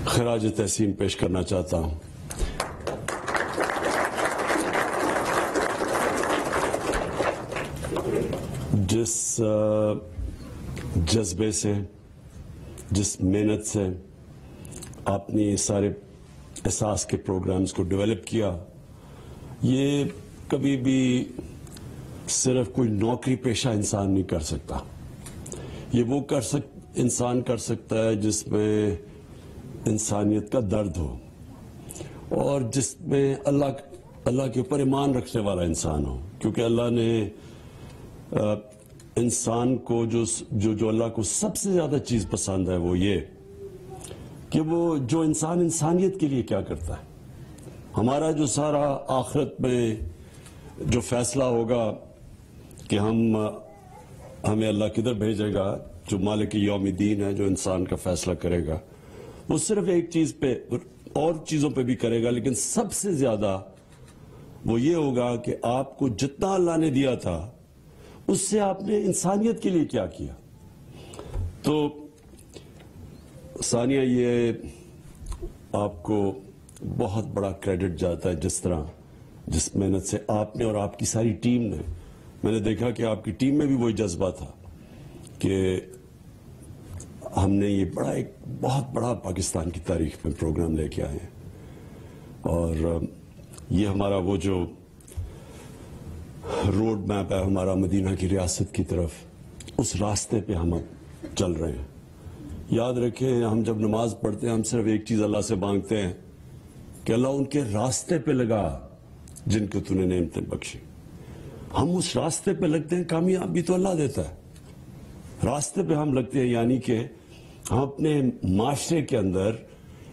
خراج تحسین پیش کرنا چاہتا ہوں۔ جس جذبے سے، جس محنت سے آپ نے یہ سارے احساس کے پروگرامز کو ڈیولپ کیا، یہ کبھی بھی صرف کوئی نوکری پیشہ انسان نہیں کر سکتا۔ یہ وہ انسان کر سکتا ہے جس میں انسانیت کا درد ہو اور جس میں اللہ کے اوپر ایمان رکھنے والا انسان ہو، کیونکہ اللہ نے انسان کو جو اللہ کو سب سے زیادہ چیز پسند ہے وہ یہ کہ وہ جو انسان انسانیت کے لیے کیا کرتا ہے۔ ہمارا جو سارا آخرت میں جو فیصلہ ہوگا کہ ہمیں اللہ کدھر بھیجے گا، جو مالک یوم الدین ہے، جو انسان کا فیصلہ کرے گا، وہ صرف ایک چیز پہ اور چیزوں پہ بھی کرے گا، لیکن سب سے زیادہ وہ یہ ہوگا کہ آپ کو جتنا اللہ نے دیا تھا اس سے آپ نے انسانیت کے لیے کیا کیا۔ تو ثانیہ، یہ آپ کو بہت بڑا کریڈٹ جاتا ہے جس محنت سے آپ نے اور آپ کی ساری ٹیم نے، میں نے دیکھا کہ آپ کی ٹیم میں بھی وہی جذبہ تھا کہ ہم نے یہ ایک بہت بڑا پاکستان کی تاریخ میں پروگرام لے کے آئے ہیں، اور یہ ہمارا وہ جو روڈ میپ ہے ہمارا مدینہ کی ریاست کی طرف، اس راستے پہ ہم چل رہے ہیں۔ یاد رکھیں، ہم جب نماز پڑھتے ہیں ہم صرف ایک چیز اللہ سے مانگتے ہیں کہ اللہ ان کے راستے پہ لگا جن کو تو نے نعمتیں بخشی۔ ہم اس راستے پہ لگتے ہیں، کامیابی تو اللہ دیتا ہے، راستے پہ ہم لگتے ہیں، یعنی کہ ہم اپنے معاشرے کے اندر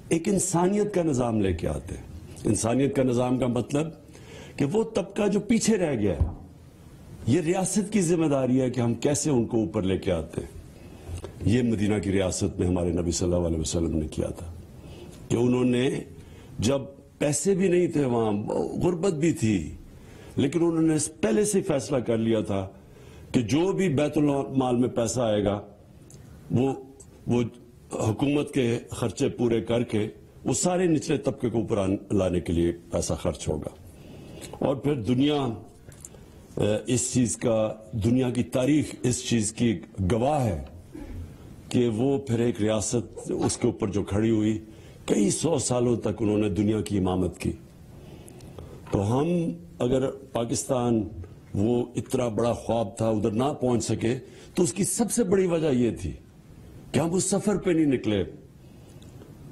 ایک انسانیت کا نظام لے کے آتے ہیں۔ انسانیت کا نظام کا مطلب کہ وہ طبقہ جو پیچھے رہ گیا ہے، یہ ریاست کی ذمہ داری ہے کہ ہم کیسے ان کو اوپر لے کے آتے ہیں۔ یہ مدینہ کی ریاست میں ہمارے نبی صلی اللہ علیہ وسلم نے کیا تھا کہ انہوں نے، جب پیسے بھی نہیں تھے وہاں، غربت بھی تھی، لیکن انہوں نے پہلے سے فیصلہ کر لیا تھا کہ جو بھی بیت المال میں پیسہ آئے گا وہ حکومت کے خرچے پورے کر کے وہ سارے نچلے طبقے کو اوپر لانے کے لیے پیسہ خرچ ہوگا۔ اور پھر دنیا کی تاریخ اس چیز کی گواہ ہے کہ وہ پھر ایک ریاست اس کے اوپر جو کھڑی ہوئی، کئی 100 سالوں تک انہوں نے دنیا کی امامت کی۔ تو ہم اگر پاکستان وہ اتنا بڑا خواب تھا ادھر نہ پہنچ سکے، تو اس کی سب سے بڑی وجہ یہ تھی کہ ہم اس سفر پہ نہیں نکلے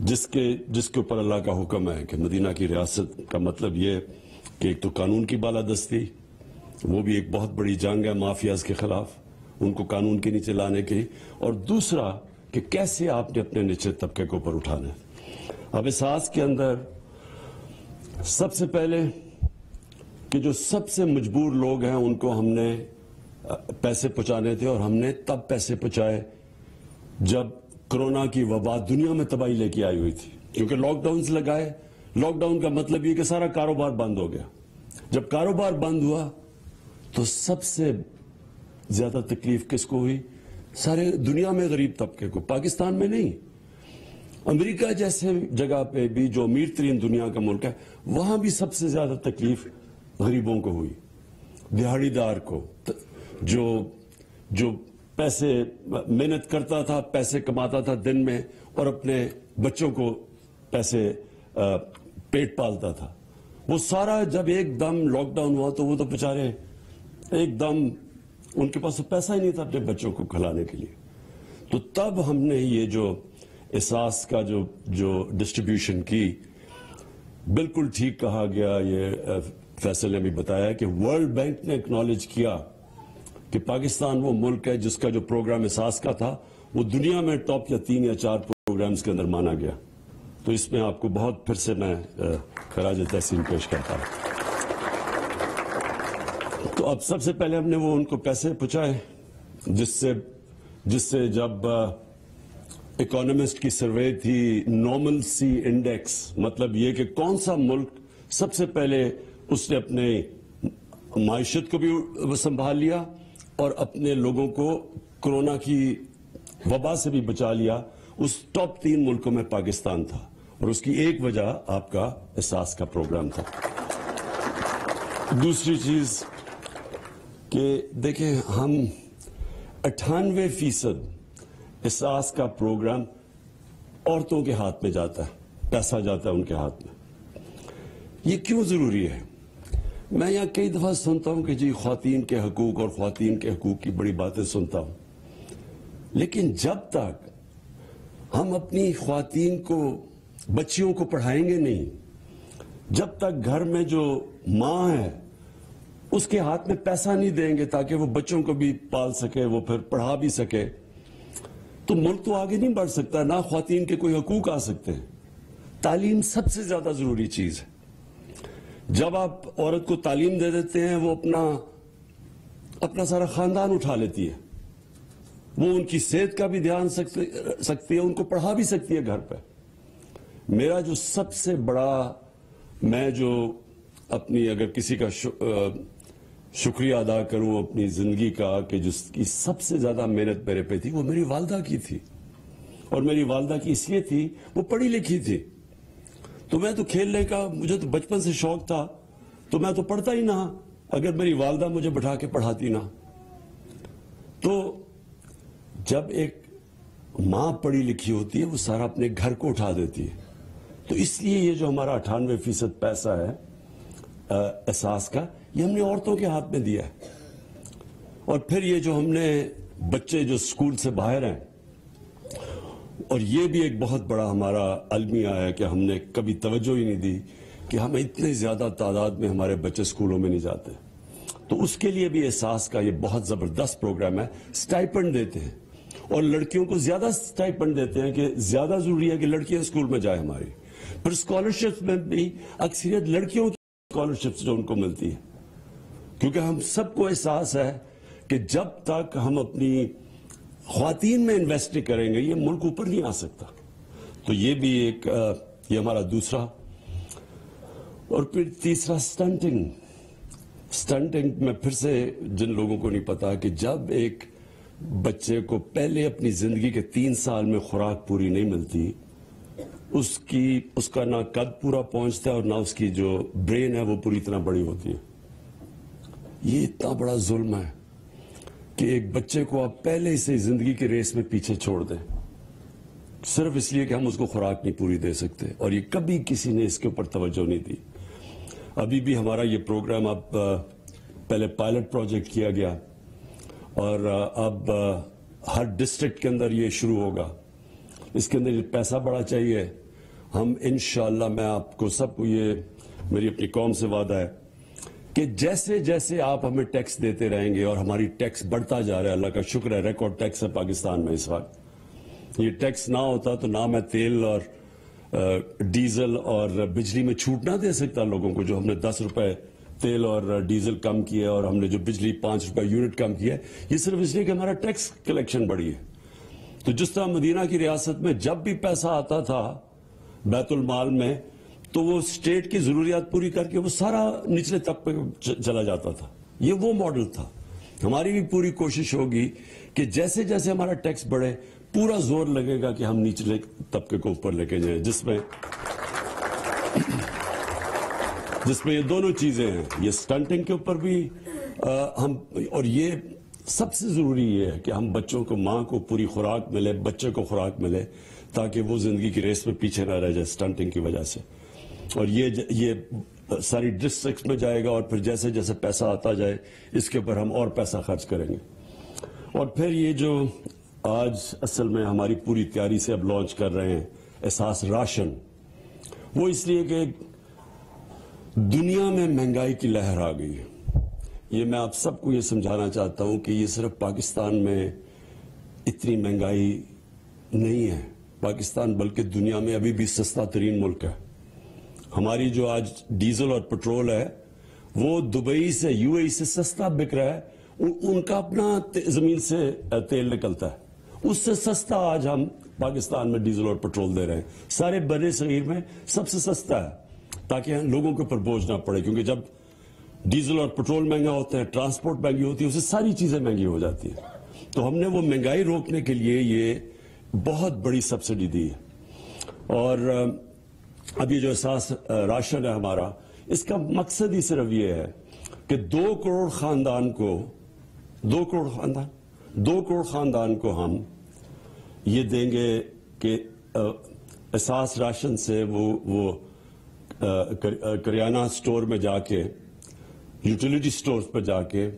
جس کے اوپر اللہ کا حکم ہے کہ مدینہ کی ریاست کا مطلب یہ کہ ایک تو قانون کی بالادستی، وہ بھی ایک بہت بڑی جنگ ہے مافیاز کے خلاف، ان کو قانون کے نیچے لانے کی، اور دوسرا کہ کیسے آپ نے اپنے نچلے طبقے کو اوپر اٹھانا ہے۔ اب احساس کے اندر سب سے پہلے کہ جو سب سے مجبور لوگ ہیں ان کو ہم نے پیسے پہنچانے تھے، اور ہم نے تب پیسے پہنچائے جب کرونا کی وبا دنیا میں تباہی لے کے آئی ہوئی تھی، کیونکہ لاک ڈاؤنز لگائے۔ لاک ڈاؤن کا مطلب یہ کہ سارا کاروبار بند ہو گیا۔ جب کاروبار بند ہوا تو سب سے زیادہ تکلیف کس کو ہوئی؟ سارے دنیا میں غریب طبقے کو، پاکستان میں نہیں۔ امریکہ جیسے جگہ پہ بھی جو امیر ترین دنیا کا ملک ہے، وہاں بھی سب سے زیادہ تکلیف غریبوں کو ہوئی، دہاڑی دار کو، جو پیسے محنت کرتا تھا، پیسے کماتا تھا دن میں، اور اپنے بچوں کو پیسے پیٹ پالتا تھا، وہ سارا جب ایک دم لاک ڈاؤن ہوا تو وہ تو بیچارے ایک دم ان کے پاس پیسہ ہی نہیں تھا اپنے بچوں کو کھلانے کے لیے۔ تو تب ہم نے یہ جو احساس کا جو ڈسٹریبیوشن کی، بالکل ٹھیک کہا گیا، یہ فیصل نے بھی بتایا کہ ورلڈ بینک نے اکنالج کیا کہ پاکستان وہ ملک ہے جس کا جو پروگرام احساس کا تھا وہ دنیا میں ٹاپ یا 3 یا 4 پروگرامز کے اندر مانا گیا۔ تو اس میں آپ کو بہت پھر سے میں خراج تحسین پیش کرتا ہوں۔ تو اب سب سے پہلے ہم نے وہ ان کو پیسے پہنچائے، جس سے جب اکانومسٹ کی سروے تھی نارمل سی انڈیکس، مطلب یہ کہ کون سا ملک سب سے پہلے اس نے اپنے معیشت کو بھی سنبھال لیا اور اپنے لوگوں کو کورونا کی وبا سے بھی بچا لیا، اس ٹاپ 3 ملکوں میں پاکستان تھا، اور اس کی ایک وجہ آپ کا احساس کا پروگرام تھا۔ دوسری چیز کہ دیکھیں، ہم 98% احساس کا پروگرام عورتوں کے ہاتھ میں جاتا ہے، پیسہ جاتا ہے ان کے ہاتھ میں۔ یہ کیوں ضروری ہے؟ میں یہاں کئی دفعہ سنتا ہوں کہ جی خواتین کے حقوق اور خواتین کے حقوق کی بڑی باتیں سنتا ہوں، لیکن جب تک ہم اپنی خواتین کو، بچیوں کو پڑھائیں گے نہیں، جب تک گھر میں جو ماں ہے اس کے ہاتھ میں پیسہ نہیں دیں گے تاکہ وہ بچوں کو بھی پال سکے، وہ پھر پڑھا بھی سکے، تو ملک تو آگے نہیں بڑھ سکتا، نہ خواتین کے کوئی حقوق آ سکتے ہیں۔ تعلیم سب سے زیادہ ضروری چیز ہے۔ جب آپ عورت کو تعلیم دے دیتے ہیں، وہ اپنا سارا خاندان اٹھا لیتی ہے، وہ ان کی صحت کا بھی دھیان سکتی ہے، ان کو پڑھا بھی سکتی ہے گھر پہ۔ میرا جو سب سے بڑا، میں جو اپنی اگر کسی کا شکریہ ادا کروں اپنی زندگی کا کہ جس کی سب سے زیادہ محنت میرے پہ تھی، وہ میری والدہ کی تھی، اور میری والدہ کی اس لیے تھی وہ پڑھی لکھی تھی۔ تو میں تو کھیلنے کا، مجھے تو بچپن سے شوق تھا، تو میں تو پڑھتا ہی نہ اگر میری والدہ مجھے بٹھا کے پڑھاتی نہ۔ تو جب ایک ماں پڑھی لکھی ہوتی ہے وہ سارا اپنے گھر کو اٹھا دیتی ہے۔ تو اس لیے یہ جو ہمارا 98% پیسہ ہے احساس کا، یہ ہم نے عورتوں کے ہاتھ میں دیا ہے۔ اور پھر یہ جو ہم نے بچے جو اسکول سے باہر ہیں، اور یہ بھی ایک بہت بڑا ہمارا المیہ ہے کہ ہم نے کبھی توجہ ہی نہیں دی کہ ہم اتنے زیادہ تعداد میں ہمارے بچے اسکولوں میں نہیں جاتے۔ تو اس کے لیے بھی احساس کا یہ بہت زبردست پروگرام ہے۔ سٹائپنڈ دیتے ہیں، اور لڑکیوں کو زیادہ سٹائپنڈ دیتے ہیں کہ زیادہ ضروری ہے کہ لڑکیاں اسکول میں جائیں ہماری۔ پھر اسکالرشپ میں بھی اکثریت لڑکیوں کی اسکالرشپ جو ان کو ملتی ہے، کیونکہ ہم سب کو احساس ہے کہ جب تک ہم اپنی خواتین میں انویسٹ نہیں کریں گے یہ ملک اوپر نہیں آ سکتا۔ تو یہ بھی ایک یہ ہمارا دوسرا۔ اور پھر تیسرا سٹنٹنگ میں پھر سے جن لوگوں کو نہیں پتا کہ جب ایک بچے کو پہلے اپنی زندگی کے 3 سال میں خوراک پوری نہیں ملتی، اس کا نہ قد پورا پہنچتا ہے اور نہ اس کی جو برین ہے وہ پوری طرح بڑی ہوتی ہے۔ یہ اتنا بڑا ظلم ہے کہ ایک بچے کو آپ پہلے سے زندگی کی ریس میں پیچھے چھوڑ دیں، صرف اس لیے کہ ہم اس کو خوراک نہیں پوری دے سکتے، اور یہ کبھی کسی نے اس کے اوپر توجہ نہیں دی۔ ابھی بھی ہمارا یہ پروگرام اب پہلے پائلٹ پروجیکٹ کیا گیا، اور اب ہر ڈسٹرکٹ کے اندر یہ شروع ہوگا۔ اس کے اندر پیسہ بڑا چاہیے۔ ہم انشاءاللہ، میں آپ کو سب کو، یہ میری اپنی قوم سے وعدہ ہے کہ جیسے جیسے آپ ہمیں ٹیکس دیتے رہیں گے، اور ہماری ٹیکس بڑھتا جا رہا ہے، اللہ کا شکر ہے ریکارڈ ٹیکس ہے پاکستان میں اس وقت۔ یہ ٹیکس نہ ہوتا تو نہ میں تیل اور ڈیزل اور بجلی میں چھوٹ نہ دے سکتا لوگوں کو، جو ہم نے 10 روپے تیل اور ڈیزل کم کیے، اور ہم نے جو بجلی 5 روپے یونٹ کم کیا ہے، یہ صرف اس لیے کہ ہمارا ٹیکس کلیکشن بڑھی ہے۔ تو جس طرح مدینہ کی ریاست میں جب بھی پیسہ آتا تھا بیت المال میں، تو وہ اسٹیٹ کی ضروریات پوری کر کے وہ سارا نچلے طبقے چلا جاتا تھا۔ یہ وہ ماڈل تھا۔ ہماری بھی پوری کوشش ہوگی کہ جیسے جیسے ہمارا ٹیکس بڑھے، پورا زور لگے گا کہ ہم نچلے طبقے کو اوپر لے کے جائیں، جس میں یہ دونوں چیزیں ہیں، یہ سٹنٹنگ کے اوپر بھی ہم، اور یہ سب سے ضروری یہ ہے کہ ہم بچوں کو، ماں کو پوری خوراک ملے، بچے کو خوراک ملے، تاکہ وہ زندگی کی ریس میں پیچھے نہ رہ جائے سٹنٹنگ کی وجہ سے۔ اور یہ ساری ڈسٹرکٹس میں جائے گا، اور پھر جیسے جیسے پیسہ آتا جائے اس کے اوپر ہم اور پیسہ خرچ کریں گے۔ اور پھر یہ جو آج اصل میں ہماری پوری تیاری سے اب لانچ کر رہے ہیں احساس راشن، وہ اس لیے کہ دنیا میں مہنگائی کی لہر آ گئی ہے۔ یہ میں آپ سب کو یہ سمجھانا چاہتا ہوں کہ یہ صرف پاکستان میں اتنی مہنگائی نہیں ہے، پاکستان بلکہ دنیا میں ابھی بھی سستا ترین ملک ہے۔ ہماری جو آج ڈیزل اور پٹرول ہے وہ دبئی سے، یو اے ای سے سستا بک رہا ہے، ان کا اپنا زمین سے تیل نکلتا ہے، اس سے سستا آج ہم پاکستان میں ڈیزل اور پٹرول دے رہے ہیں، سارے بر صغیر میں سب سے سستا ہے، تاکہ لوگوں کے اوپر بوجھ نہ پڑے، کیونکہ جب ڈیزل اور پٹرول مہنگا ہوتا ہے، ٹرانسپورٹ مہنگی ہوتی ہے، اس سے ساری چیزیں مہنگی ہو جاتی ہیں۔ تو ہم نے وہ مہنگائی روکنے کے لیے یہ بہت بڑی سبسڈی دی ہے. اور اب یہ جو احساس راشن ہے ہمارا، اس کا مقصد ہی صرف یہ ہے کہ 2 کروڑ خاندان کو ہم یہ دیں گے کہ احساس راشن سے وہ کریانہ سٹور میں جا کے، یوٹیلیٹی سٹورز پر جا کے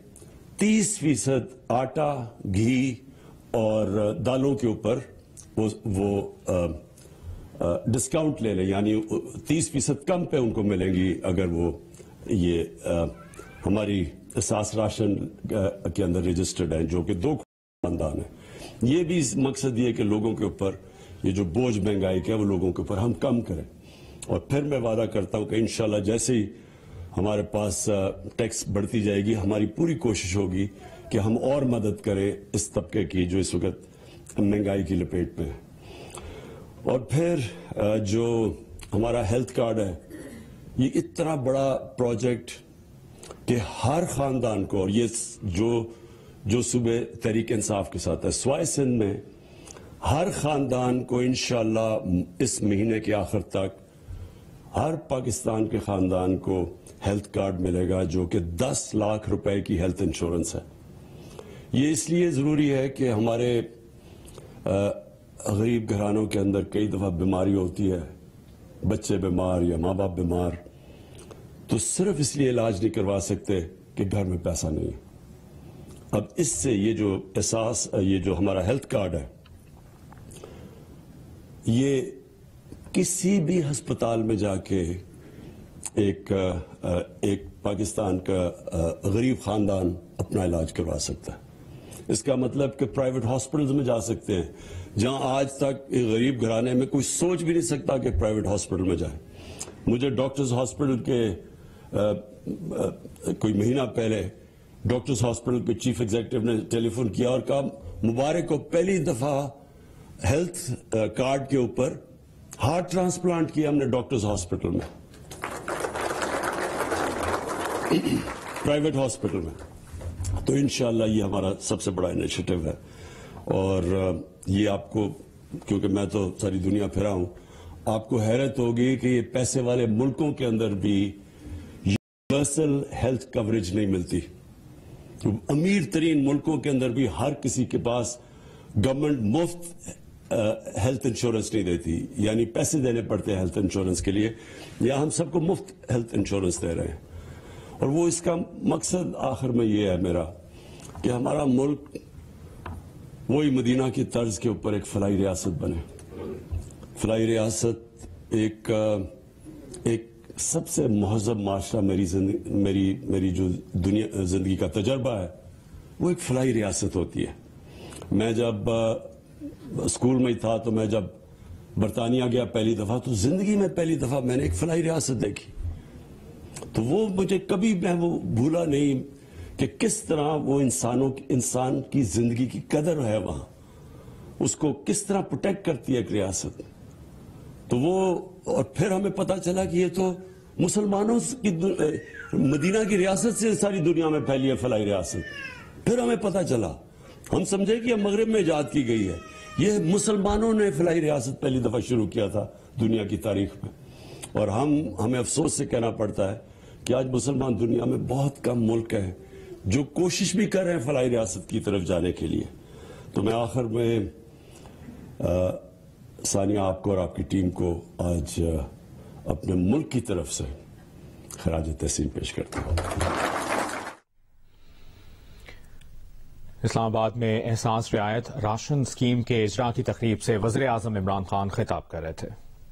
30% آٹا، گھی اور دالوں کے اوپر وہ ڈسکاؤنٹ لے لیں، یعنی 30% کم پہ ان کو ملیں گی اگر وہ یہ ہماری احساس راشن کے اندر رجسٹرڈ ہیں، جو کہ 2 خاندان ہیں. یہ بھی مقصد یہ ہے کہ لوگوں کے اوپر یہ جو بوجھ مہنگائی کا ہے وہ لوگوں کے اوپر ہم کم کریں. اور پھر میں وعدہ کرتا ہوں کہ انشاءاللہ جیسے ہی ہمارے پاس ٹیکس بڑھتی جائے گی، ہماری پوری کوشش ہوگی کہ ہم اور مدد کریں اس طبقے کی جو اس وقت مہنگائی کی لپیٹ میں ہے. اور پھر جو ہمارا ہیلتھ کارڈ ہے، یہ اتنا بڑا پروجیکٹ کہ ہر خاندان کو، اور یہ جو صوبے تحریک انصاف کے ساتھ ہے، سوائے سندھ میں ہر خاندان کو انشاءاللہ اس مہینے کے آخر تک ہر پاکستان کے خاندان کو ہیلتھ کارڈ ملے گا، جو کہ 10 لاکھ روپے کی ہیلتھ انشورنس ہے. یہ اس لیے ضروری ہے کہ ہمارے غریب گھرانوں کے اندر کئی دفعہ بیماری ہوتی ہے، بچے بیمار یا ماں باپ بیمار، تو صرف اس لیے علاج نہیں کروا سکتے کہ گھر میں پیسہ نہیں ہے. اب اس سے یہ جو ہمارا ہیلتھ کارڈ ہے، یہ کسی بھی ہسپتال میں جا کے ایک پاکستان کا غریب خاندان اپنا علاج کروا سکتا ہے. اس کا مطلب کہ پرائیویٹ ہاسپٹلز میں جا سکتے ہیں، جہاں آج تک غریب گھرانے میں کوئی سوچ بھی نہیں سکتا کہ پرائیویٹ ہاسپٹل میں جائے. مجھے ڈاکٹرز ہاسپٹل کے کوئی مہینہ پہلے ڈاکٹرز ہاسپٹل کے چیف ایگزیکٹو نے ٹیلی فون کیا اور کہا مبارک کو پہلی دفعہ ہیلتھ کارڈ کے اوپر ہارٹ ٹرانسپلانٹ کیا ہم نے ڈاکٹرز ہاسپٹل میں، پرائیویٹ ہاسپٹل میں. تو انشاءاللہ یہ ہمارا سب سے بڑا انیشیٹو ہے. اور یہ آپ کو، کیونکہ میں تو ساری دنیا پھرا ہوں، آپ کو حیرت ہوگی کہ یہ پیسے والے ملکوں کے اندر بھی یونیورسل ہیلتھ کوریج نہیں ملتی. امیر ترین ملکوں کے اندر بھی ہر کسی کے پاس گورنمنٹ مفت ہیلتھ انشورنس نہیں دیتی، یعنی پیسے دینے پڑتے ہیں ہیلتھ انشورنس کے لیے. یا ہم سب کو مفت ہیلتھ انشورنس دے رہے ہیں. اور وہ اس کا مقصد آخر میں یہ ہے میرا کہ ہمارا ملک وہی مدینہ کی طرز کے اوپر ایک فلاحی ریاست بنے. فلاحی ریاست ایک سب سے مہذب معاشرہ، میری جو زندگی کا تجربہ ہے وہ ایک فلاحی ریاست ہوتی ہے. میں جب اسکول میں تھا تو میں جب برطانیہ گیا پہلی دفعہ، تو زندگی میں پہلی دفعہ میں نے ایک فلاحی ریاست دیکھی. تو وہ مجھے کبھی میں وہ بھولا نہیں کہ کس طرح وہ انسان کی زندگی کی قدر ہے وہاں، اس کو کس طرح پروٹیکٹ کرتی ہے ایک ریاست. تو وہ، اور پھر ہمیں پتا چلا کہ یہ تو مسلمانوں کی مدینہ کی ریاست سے ساری دنیا میں پھیلی ہے فلاحی ریاست. پھر ہمیں پتا چلا، ہم سمجھے کہ یہ مغرب میں ایجاد کی گئی ہے، یہ مسلمانوں نے فلاحی ریاست پہلی دفعہ شروع کیا تھا دنیا کی تاریخ میں. اور ہمیں افسوس سے کہنا پڑتا ہے کہ آج مسلمان دنیا میں بہت کم ملک ہیں جو کوشش بھی کر رہے ہیں فلاحی ریاست کی طرف جانے کے لیے. تو میں آخر میں ثانیہ آپ کو اور آپ کی ٹیم کو آج اپنے ملک کی طرف سے خراج تحسین پیش کرتا ہوں. اسلام آباد میں احساس رعایت راشن اسکیم کے اجرا کی تقریب سے وزیر اعظم عمران خان خطاب کر رہے تھے.